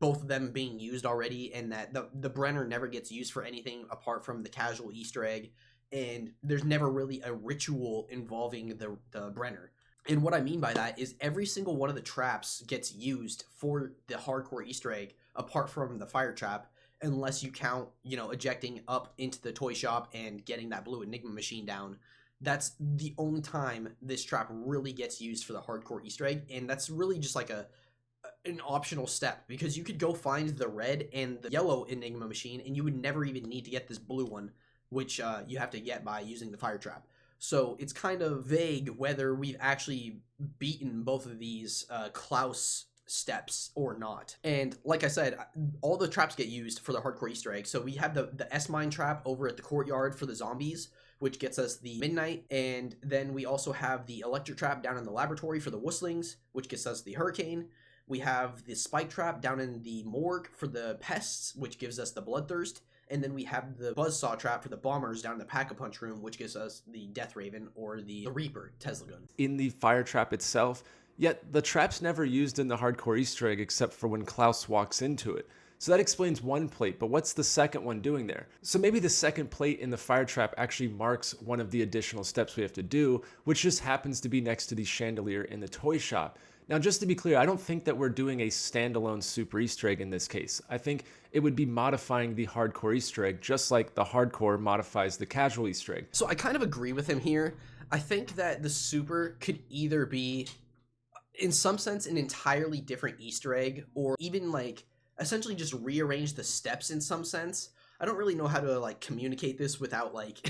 both of them being used already, and that the Brenner never gets used for anything apart from the casual Easter egg, and there's never really a ritual involving the Brenner. And what I mean by that is every single one of the traps gets used for the hardcore Easter egg apart from the fire trap, unless you count, you know, ejecting up into the toy shop and getting that blue Enigma machine down. That's the only time this trap really gets used for the hardcore Easter egg, and that's really just like an optional step, because you could go find the red and the yellow Enigma machine and you would never even need to get this blue one, which you have to get by using the fire trap. So it's kind of vague whether we've actually beaten both of these Klaus steps or not. And like I said, all the traps get used for the hardcore Easter egg. So we have the S-Mine trap over at the courtyard for the zombies, which gets us the midnight. And then we also have the electric trap down in the laboratory for the wustlings, which gets us the hurricane. We have the spike trap down in the morgue for the pests, which gives us the bloodthirst. And then we have the buzzsaw trap for the bombers down in the Pack-a-Punch room, which gives us the Death Raven or the Reaper Tesla gun. In the fire trap itself, yet the trap's never used in the hardcore Easter egg except for when Klaus walks into it. So that explains one plate, but what's the second one doing there? So maybe the second plate in the fire trap actually marks one of the additional steps we have to do, which just happens to be next to the chandelier in the toy shop. Now, just to be clear, I don't think that we're doing a standalone super Easter egg in this case. I think it would be modifying the hardcore Easter egg, just like the hardcore modifies the casual Easter egg. So I kind of agree with him here. I think that the super could either be, in some sense, an entirely different Easter egg, or even like essentially just rearrange the steps in some sense. I don't really know how to like communicate this without like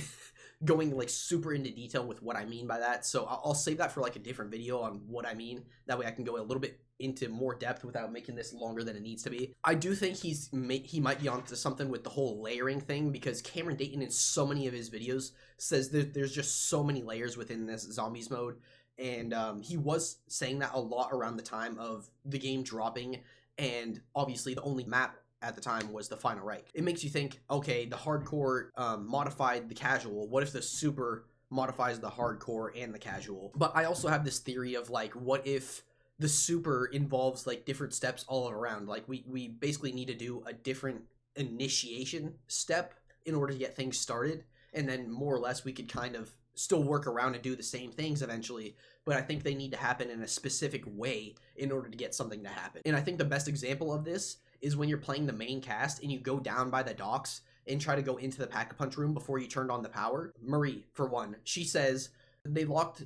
going like super into detail with what I mean by that. So I'll save that for like a different video on what I mean. That way I can go a little bit into more depth without making this longer than it needs to be. I do think he might be onto something with the whole layering thing, because Cameron Dayton in so many of his videos says that there's just so many layers within this zombies mode. And he was saying that a lot around the time of the game dropping, and obviously the only map at the time was the Final Reich. It makes you think, okay, the hardcore modified the casual. What if the super modifies the hardcore and the casual? But I also have this theory of like, what if the super involves like different steps all around? Like we basically need to do a different initiation step in order to get things started, and then more or less we could kind of still work around and do the same things eventually, but I think they need to happen in a specific way in order to get something to happen. And I think the best example of this is when you're playing the main cast and you go down by the docks and try to go into the Pack-a-Punch room before you turned on the power. Marie, for one, she says they locked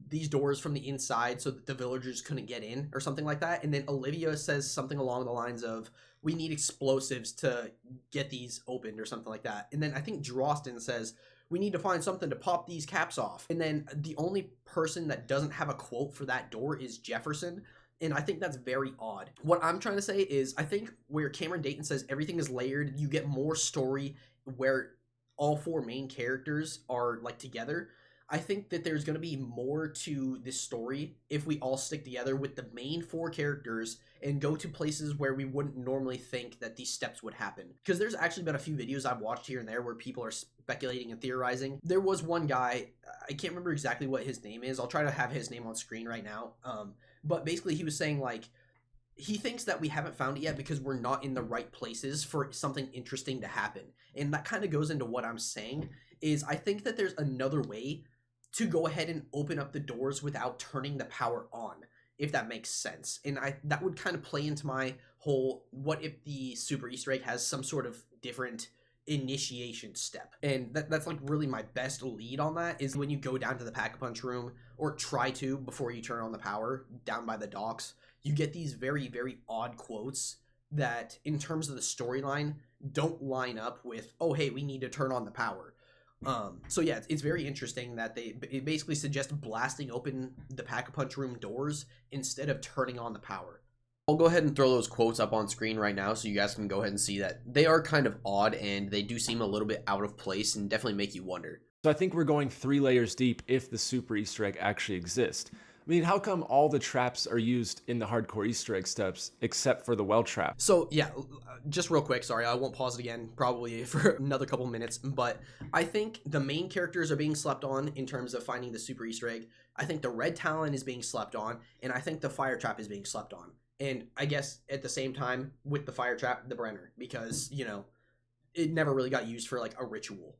these doors from the inside so that the villagers couldn't get in or something like that. And then Olivia says something along the lines of, we need explosives to get these opened or something like that. And then I think Drostin says, we need to find something to pop these caps off. And then the only person that doesn't have a quote for that door is Jefferson. And I think that's very odd. What I'm trying to say is, I think where Cameron Dayton says everything is layered, you get more story where all four main characters are like together. I think that there's going to be more to this story if we all stick together with the main four characters and go to places where we wouldn't normally think that these steps would happen. Because there's actually been a few videos I've watched here and there where people are speculating and theorizing. There was one guy, I can't remember exactly what his name is. I'll try to have his name on screen right now. But basically he was saying like, he thinks that we haven't found it yet because we're not in the right places for something interesting to happen. And that kind of goes into what I'm saying, is I think that there's another way to go ahead and open up the doors without turning the power on, if that makes sense. And that would kind of play into my whole, what if the super Easter egg has some sort of different initiation step? And that's like really my best lead on that, is when you go down to the Pack-a-Punch room, or try to before you turn on the power down by the docks, you get these very, very odd quotes that in terms of the storyline don't line up with, oh hey, we need to turn on the power. So yeah, it's very interesting that it basically suggests blasting open the Pack-a-Punch room doors instead of turning on the power. I'll go ahead and throw those quotes up on screen right now so you guys can go ahead and see that they are kind of odd and they do seem a little bit out of place and definitely make you wonder. So I think we're going 3 layers deep if the super Easter egg actually exists. I mean, how come all the traps are used in the hardcore Easter egg steps except for the well trap? So yeah, just real quick, sorry, I won't pause it again probably for another couple minutes, but I think the main characters are being slept on in terms of finding the super Easter egg. I think the red talon is being slept on, and I think the fire trap is being slept on. And I guess at the same time with the fire trap, the Brenner, because, you know, it never really got used for like a ritual.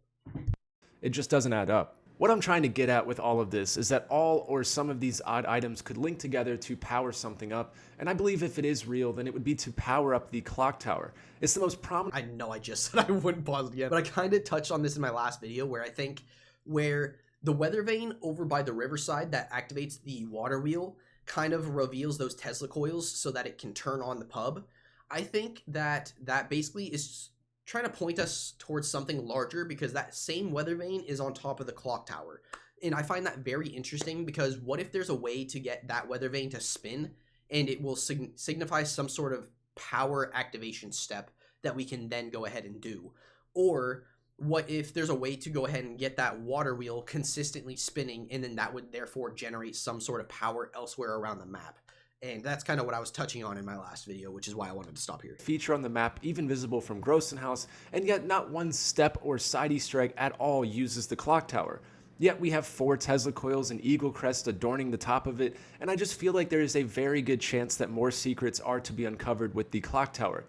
It just doesn't add up. What I'm trying to get at with all of this is that all or some of these odd items could link together to power something up, and I believe if it is real, then it would be to power up the clock tower. It's the most prominent. I know I just said I wouldn't pause it again, but I kind of touched on this in my last video where I think where the weather vane over by the riverside that activates the water wheel kind of reveals those Tesla coils so that it can turn on the pub. I think that basically is trying to point us towards something larger, because that same weather vane is on top of the clock tower. And I find that very interesting, because what if there's a way to get that weather vane to spin and it will signify some sort of power activation step that we can then go ahead and do? Or what if there's a way to go ahead and get that water wheel consistently spinning, and then that would therefore generate some sort of power elsewhere around the map? And that's kind of what I was touching on in my last video, which is why I wanted to stop here. Feature on the map, even visible from Grossenhaus, and yet not one step or side Easter egg at all uses the clock tower. Yet we have 4 Tesla coils and eagle crest adorning the top of it, and I just feel like there is a very good chance that more secrets are to be uncovered with the clock tower.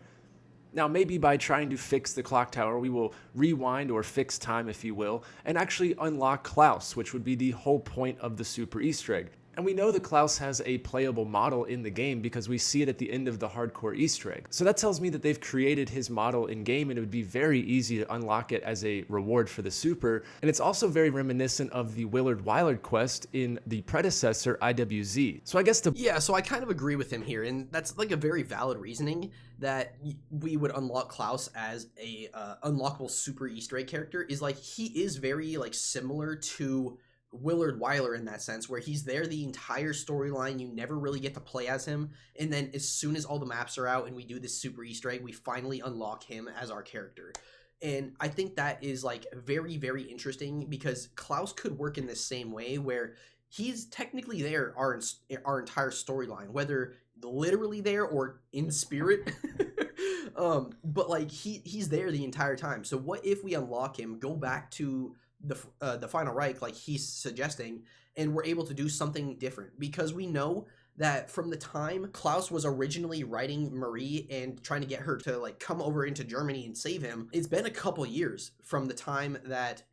Now, maybe by trying to fix the clock tower, we will rewind or fix time, if you will, and actually unlock Klaus, which would be the whole point of the super Easter egg. And we know that Klaus has a playable model in the game because we see it at the end of the hardcore Easter egg. So that tells me that they've created his model in game, and it would be very easy to unlock it as a reward for the super. And it's also very reminiscent of the WWII quest in the predecessor IWZ. So I guess Yeah, so I kind of agree with him here, and that's like a very valid reasoning that we would unlock Klaus as a unlockable super Easter egg character, is like he is very like similar to Willard Wyler in that sense, where he's there the entire storyline, you never really get to play as him, and then as soon as all the maps are out and we do this super Easter egg, we finally unlock him as our character. And I think that is like very, very interesting, because Klaus could work in the same way, where he's technically there our entire storyline, whether literally there or in spirit. But like he's there the entire time. So what if we unlock him, go back to the Final Reich like he's suggesting, and we're able to do something different? Because we know that from the time Klaus was originally writing Marie and trying to get her to like come over into Germany and save him, it's been a couple years from the time that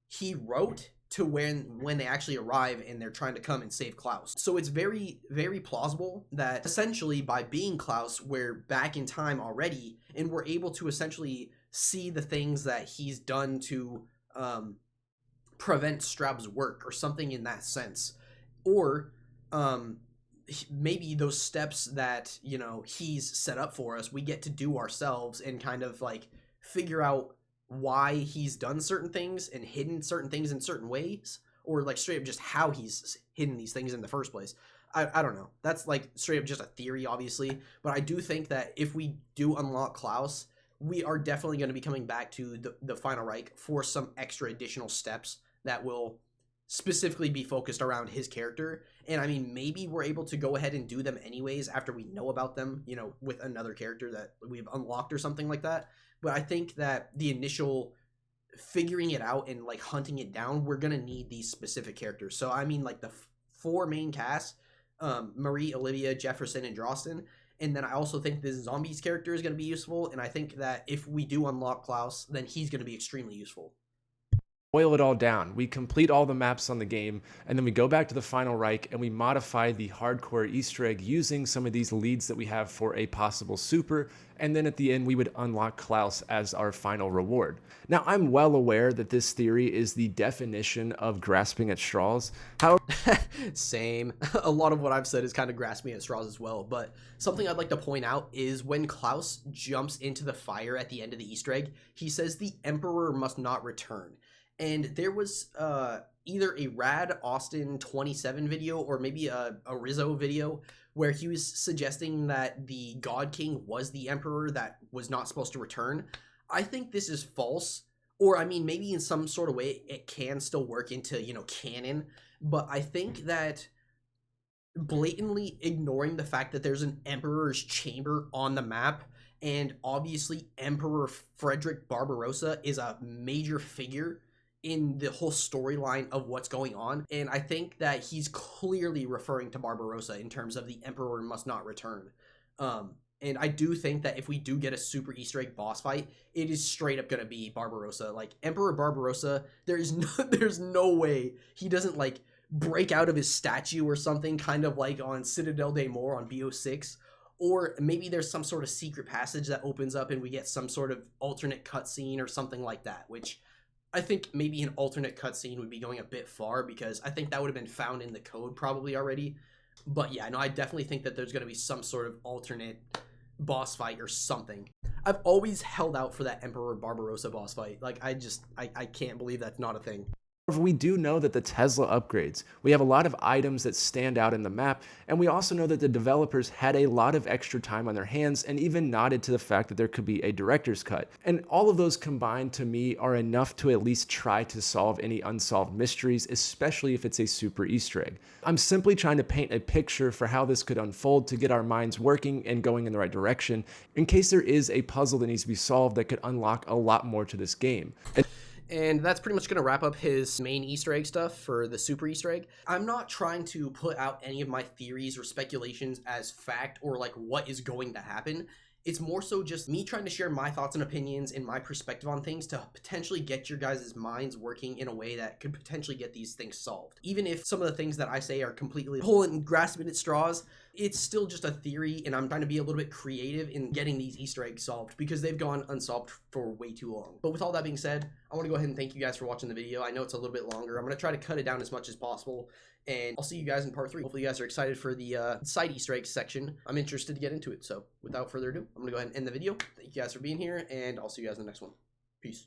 he wrote to when they actually arrive and they're trying to come and save Klaus. So it's very, very plausible that essentially by being Klaus, we're back in time already, and we're able to essentially see the things that he's done to prevent Straub's work or something in that sense. or maybe those steps that, you know, he's set up for us, we get to do ourselves and kind of like figure out why he's done certain things and hidden certain things in certain ways, or like straight up just how he's hidden these things in the first place. I don't know. That's like straight up just a theory, obviously, but I do think that if we do unlock Klaus, we are definitely going to be coming back to the Final Reich for some extra additional steps that will specifically be focused around his character. And I mean, maybe we're able to go ahead and do them anyways after we know about them, you know, with another character that we've unlocked or something like that. But I think that the initial figuring it out and like hunting it down, we're going to need these specific characters. So I mean, like the four main casts, Marie, Olivia, Jefferson, and Drosten. And then I also think this zombies character is going to be useful. And I think that if we do unlock Klaus, then he's going to be extremely useful. Boil it all down. We complete all the maps on the game, and then we go back to the Final Reich and we modify the hardcore Easter egg using some of these leads that we have for a possible super, and then at the end we would unlock Klaus as our final reward. Now, I'm well aware that this theory is the definition of grasping at straws. However, Same. A lot of what I've said is kind of grasping at straws as well, but something I'd like to point out is when Klaus jumps into the fire at the end of the Easter egg, he says the Emperor must not return. And there was either a Rad Austin 27 video or maybe a Rizzo video where he was suggesting that the God King was the Emperor that was not supposed to return. I think this is false. Or, I mean, maybe in some sort of way it can still work into, you know, canon. But I think that blatantly ignoring the fact that there's an Emperor's chamber on the map, and obviously Emperor Frederick Barbarossa is a major figure in the whole storyline of what's going on, and I think that he's clearly referring to Barbarossa in terms of the Emperor must not return. And I do think that if we do get a super Easter egg boss fight, it is straight up gonna be Barbarossa. Like Emperor Barbarossa, there's no way he doesn't like break out of his statue or something, kind of like on Citadel des Morts on BO6. Or maybe there's some sort of secret passage that opens up and we get some sort of alternate cutscene or something like that, which I think maybe an alternate cutscene would be going a bit far because I think that would have been found in the code probably already. But yeah, no, I definitely think that there's going to be some sort of alternate boss fight or something. I've always held out for that Emperor Barbarossa boss fight. Like, I can't believe that's not a thing. we do know that the Tesla upgrades. We have a lot of items that stand out in the map, and we also know that the developers had a lot of extra time on their hands and even nodded to the fact that there could be a director's cut. And all of those combined to me are enough to at least try to solve any unsolved mysteries, especially if it's a super Easter egg. I'm simply trying to paint a picture for how this could unfold to get our minds working and going in the right direction, in case there is a puzzle that needs to be solved that could unlock a lot more to this game. And that's pretty much going to wrap up his main Easter egg stuff for the super Easter egg. I'm not trying to put out any of my theories or speculations as fact or like what is going to happen. It's more so just me trying to share my thoughts and opinions and my perspective on things to potentially get your guys' minds working in a way that could potentially get these things solved. Even if some of the things that I say are completely pulling and grasping at straws, it's still just a theory, and I'm trying to be a little bit creative in getting these Easter eggs solved because they've gone unsolved for way too long. But with all that being said, I want to go ahead and thank you guys for watching the video. I know it's a little bit longer. I'm going to try to cut it down as much as possible, and I'll see you guys in part 3. Hopefully you guys are excited for the side Easter egg section. I'm interested to get into it, so without further ado, I'm going to go ahead and end the video. Thank you guys for being here, and I'll see you guys in the next one. Peace.